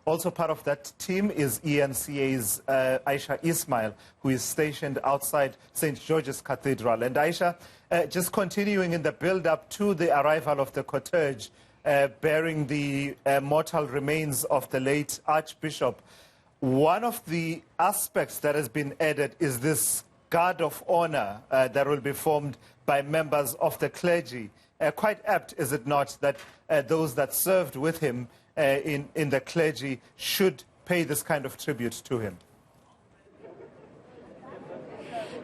Also part of that team is eNCA's Ayesha Ismail, who is stationed outside St. George's Cathedral. And Ayesha, just continuing in the build-up to the arrival of the cortege, bearing the mortal remains of the late Archbishop, one of the aspects that has been added is this guard of honor that will be formed by members of the clergy. Quite apt, is it not, that those that served with him in the clergy should pay this kind of tribute to him?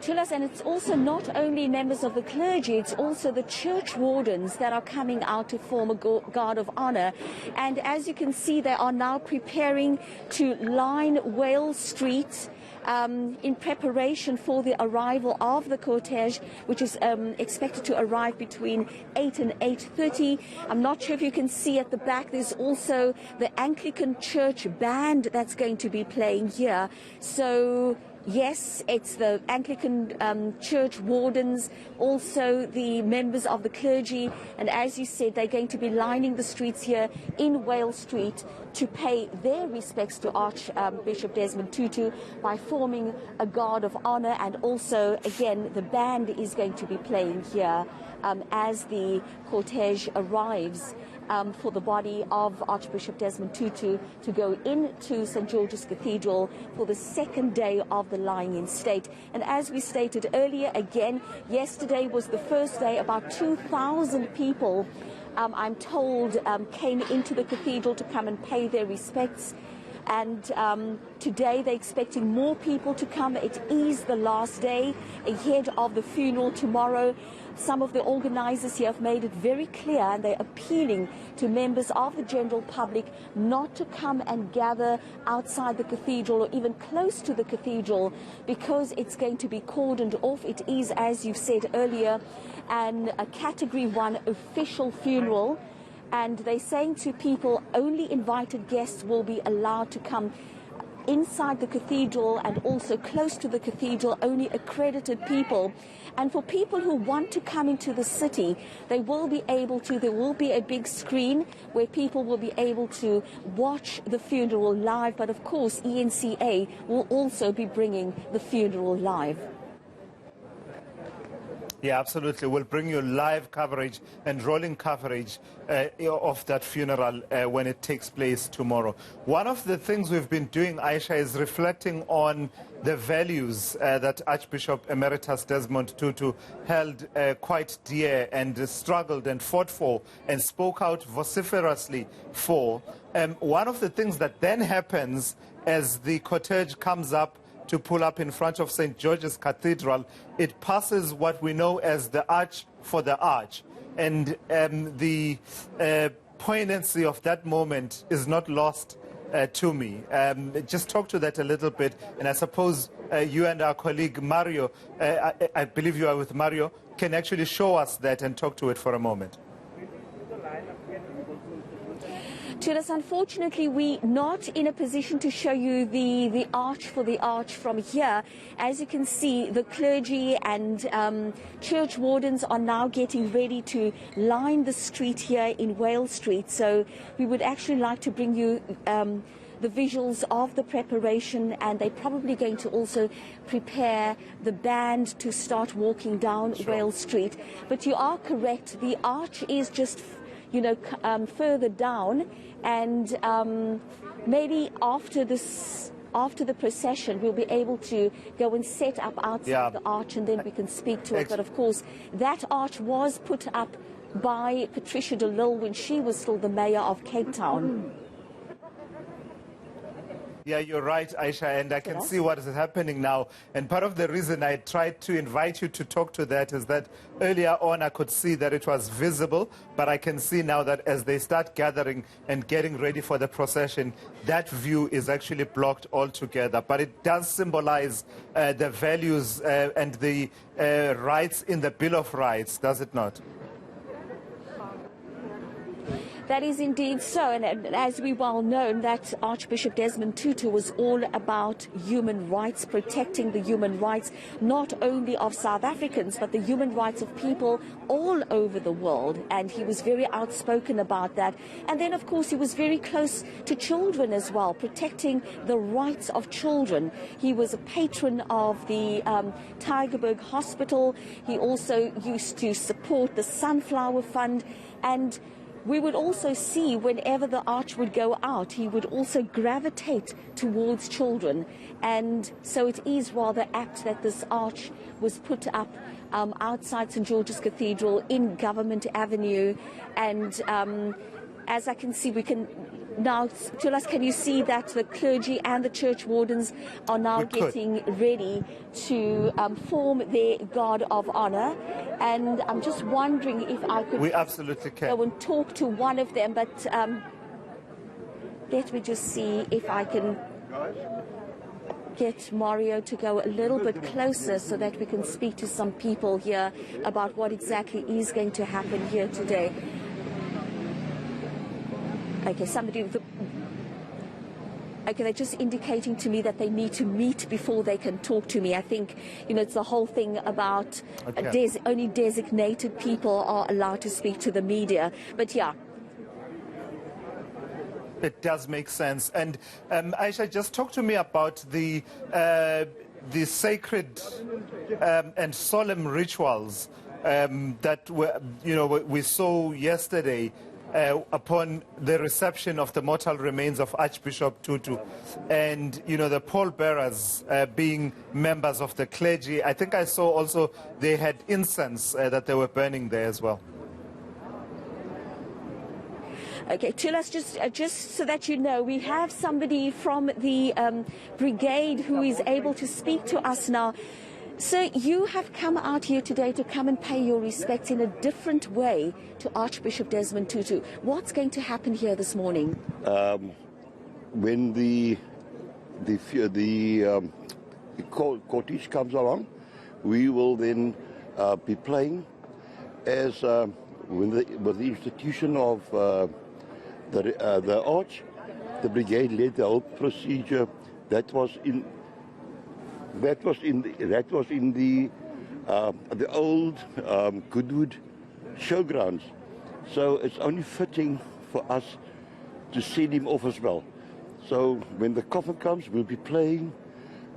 Chilas, and it's also not only members of the clergy, it's also the church wardens that are coming out to form a guard of honor. And as you can see, they are now preparing to line Wales Street in preparation for the arrival of the cortege, which is expected to arrive between 8 and 8:30. I'm not sure if you can see at the back, there's also the Anglican Church band that's going to be playing here. So yes, it's the Anglican church wardens, also the members of the clergy, and as you said, they're going to be lining the streets here in Wales Street to pay their respects to Archbishop Desmond Tutu by forming a guard of honor. And also, again, the band is going to be playing here as the cortege arrives for the body of Archbishop Desmond Tutu to go into St. George's Cathedral for the second day of the lying in state. And as we stated earlier, again, yesterday was the first day. About 2,000 people, I'm told, came into the cathedral to come and pay their respects. And today they're expecting more people to come. It is the last day ahead of the funeral tomorrow. Some of the organizers here have made it very clear, and they're appealing to members of the general public not to come and gather outside the cathedral or even close to the cathedral, because it's going to be cordoned off. It is, as you've said earlier, a Category 1 official funeral. And they're saying to people, only invited guests will be allowed to come inside the cathedral, and also close to the cathedral, only accredited people. And for people who want to come into the city, they will be able to. There will be a big screen where people will be able to watch the funeral live. But of course, eNCA will also be bringing the funeral live. Yeah, absolutely. We'll bring you live coverage and rolling coverage of that funeral when it takes place tomorrow. One of the things we've been doing, Ayesha, is reflecting on the values that Archbishop Emeritus Desmond Tutu held quite dear and struggled and fought for and spoke out vociferously for. One of the things that then happens as the cortege comes up to pull up in front of St. George's Cathedral, it passes what we know as the Arch for the Arch. And the poignancy of that moment is not lost to me. Just talk to that a little bit. And I suppose you and our colleague Mario, I believe you are with Mario, can actually show us that and talk to it for a moment. Chilas, unfortunately, we're not in a position to show you the Arch for the Arch from here. As you can see, the clergy and church wardens are now getting ready to line the street here in Wales Street. So we would actually like to bring you the visuals of the preparation, and they're probably going to also prepare the band to start walking down Wales Street. But you are correct, the Arch is just further down, and maybe after the procession we'll be able to go and set up outside the Arch, and then we can speak to it. But of course, that Arch was put up by Patricia de Lille when she was still the mayor of Cape Town. Yeah, you're right, Ayesha, and I can see what is happening now. And part of the reason I tried to invite you to talk to that is that earlier on I could see that it was visible, but I can see now that as they start gathering and getting ready for the procession, that view is actually blocked altogether. But it does symbolize the values and the rights in the Bill of Rights, does it not? That is indeed so, and as we well know, that Archbishop Desmond Tutu was all about human rights, protecting the human rights not only of South Africans but the human rights of people all over the world, and he was very outspoken about that. And then of course he was very close to children as well, protecting the rights of children. He was a patron of the Tygerberg Hospital. He also used to support the Sunflower Fund, and we would also see whenever the arch would go out, he would also gravitate towards children. And so it is rather apt that this arch was put up outside St. George's Cathedral in Government Avenue. And as I can see, we can now, Tulas, can you see that the clergy and the church wardens are now getting ready to form their guard of honor? And I'm just wondering if I could go and talk to one of them, but let me just see if I can get Mario to go a little bit closer so that we can speak to some people here about what exactly is going to happen here today. Okay, they're just indicating to me that they need to meet before they can talk to me. I think, you know, it's the whole thing about only designated people are allowed to speak to the media. But yeah. It does make sense. And Ayesha, just talk to me about the sacred and solemn rituals that we saw yesterday upon the reception of the mortal remains of Archbishop Tutu, and the pallbearers being members of the clergy. I think I saw also they had incense that they were burning there as well. Okay, Tulas, just so that you know, we have somebody from the brigade who is able to speak to us now. Sir, you have come out here today to come and pay your respects in a different way to Archbishop Desmond Tutu. What's going to happen here this morning? When the cortege comes along, we will then be playing as with the institution of the arch. The brigade led the whole procedure. That was in the old Goodwood showgrounds. So it's only fitting for us to send him off as well. So when the coffin comes, we'll be playing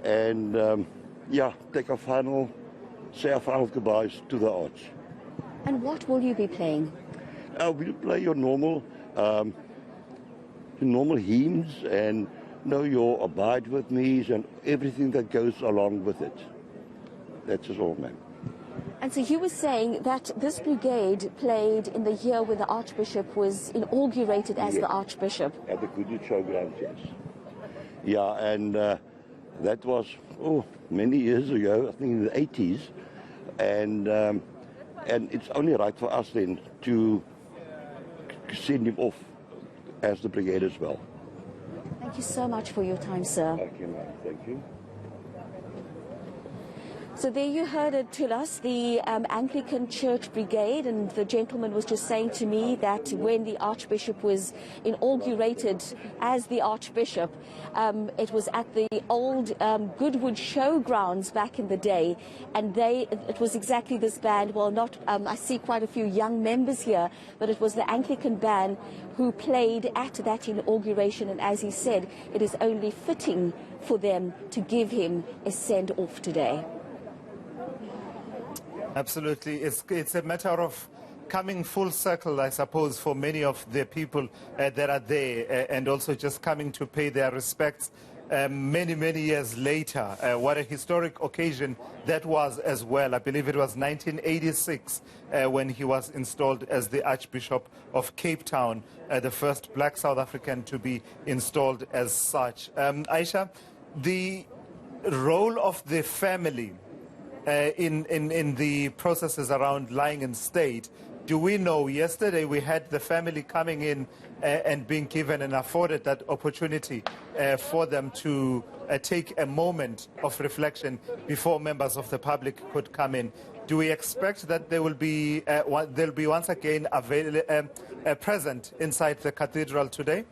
and say our final goodbyes to the arch. And what will you be playing? We'll play your normal hymns and your abide with me's and everything that goes along with it. That's just all, ma'am. And so you were saying that this brigade played in the year when the Archbishop was inaugurated as the Archbishop. At the Goodwood Showgrounds, yes. Yeah, and that was many years ago, I think in the 80s. And it's only right for us then to send him off as the brigade as well. Thank you so much for your time, sir. Okay, ma'am. Thank you. So there you heard it, Tulas, the Anglican Church Brigade, and the gentleman was just saying to me that when the Archbishop was inaugurated as the Archbishop, it was at the old Goodwood Showgrounds back in the day, and it was exactly this band. Well, not I see quite a few young members here, but it was the Anglican band who played at that inauguration, and as he said, it is only fitting for them to give him a send-off today. Absolutely. It's a matter of coming full circle, I suppose, for many of the people that are there, and also just coming to pay their respects many years later. What a historic occasion that was as well. I believe it was 1986 when he was installed as the Archbishop of Cape Town, the first black South African to be installed as such. Ayesha, the role of the family in the processes around lying in state Do we know? Yesterday we had the family coming in and being given and afforded that opportunity for them to take a moment of reflection before members of the public could come in. Do we expect that there will be they'll be once again present inside the cathedral today?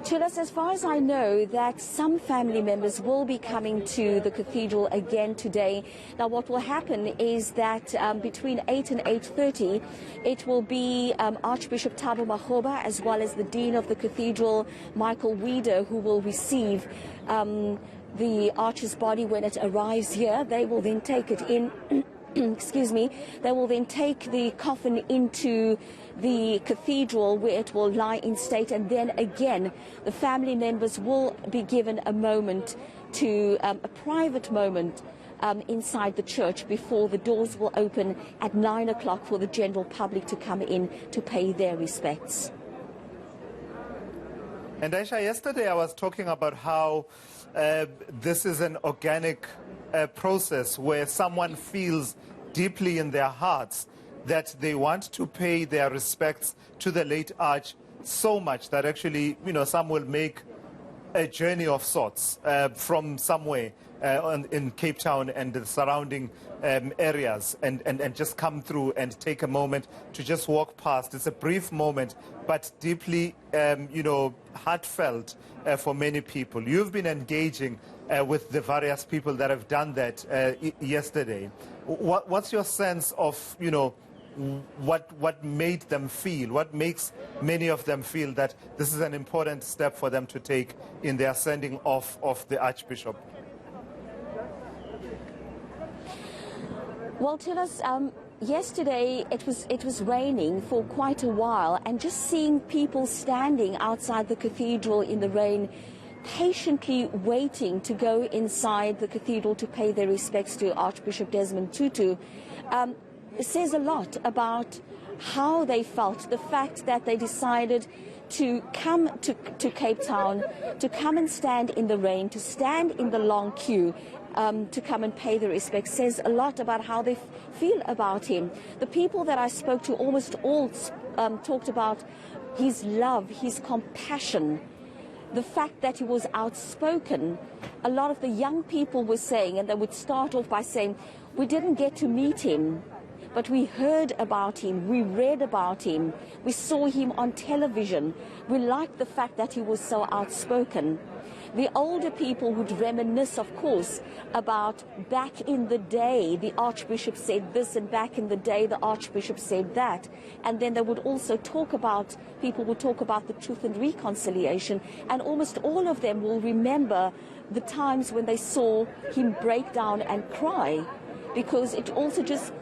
Chilas, as far as I know, that some family members will be coming to the cathedral again today. Now, what will happen is that between 8 and 8:30, it will be Archbishop Thabo Makgoba as well as the Dean of the Cathedral, Michael Weeder, who will receive the Arch's body when it arrives here. They will then take it in. Excuse me. They will then take the coffin into the cathedral where it will lie in state, and then again the family members will be given a moment to a private moment inside the church before the doors will open at 9 o'clock for the general public to come in to pay their respects. And Ayesha, yesterday I was talking about how this is an organic process where someone feels deeply in their hearts that they want to pay their respects to the late Arch so much that actually, some will make a journey of sorts from somewhere in Cape Town and the surrounding areas and just come through and take a moment to just walk past. It's a brief moment, but deeply, heartfelt for many people. You've been engaging with the various people that have done that yesterday. What's your sense of, what made them feel, what makes many of them feel that this is an important step for them to take in their sending off of the Archbishop? Well, Tilas, yesterday it was raining for quite a while, and just seeing people standing outside the cathedral in the rain, patiently waiting to go inside the cathedral to pay their respects to Archbishop Desmond Tutu, it says a lot about how they felt, the fact that they decided to come to Cape Town, to come and stand in the rain, to stand in the long queue, to come and pay their respects, says a lot about how they feel about him. The people that I spoke to almost all talked about his love, his compassion, the fact that he was outspoken. A lot of the young people were saying, and they would start off by saying, we didn't get to meet him, but we heard about him, we read about him, we saw him on television. We liked the fact that he was so outspoken. The older people would reminisce, of course, about back in the day the Archbishop said this, and back in the day the Archbishop said that. And then they would also talk about, people would talk about the Truth and Reconciliation, and almost all of them will remember the times when they saw him break down and cry, because it also just,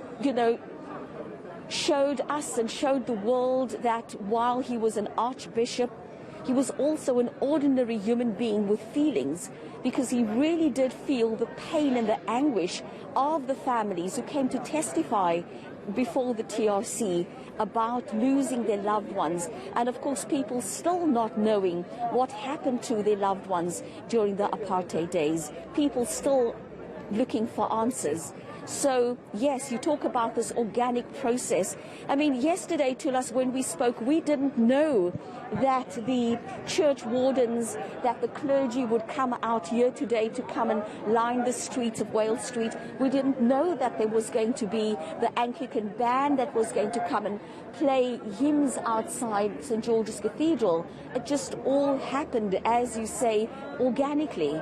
showed us and showed the world that while he was an archbishop, he was also an ordinary human being with feelings, because he really did feel the pain and the anguish of the families who came to testify before the TRC about losing their loved ones, and of course people still not knowing what happened to their loved ones during the apartheid days. People still looking for answers. So, yes, you talk about this organic process. I mean, yesterday, Tulas, when we spoke, we didn't know that the church wardens, that the clergy would come out here today to come and line the streets of Wales Street. We didn't know that there was going to be the Anglican band that was going to come and play hymns outside St. George's Cathedral. It just all happened, as you say, organically.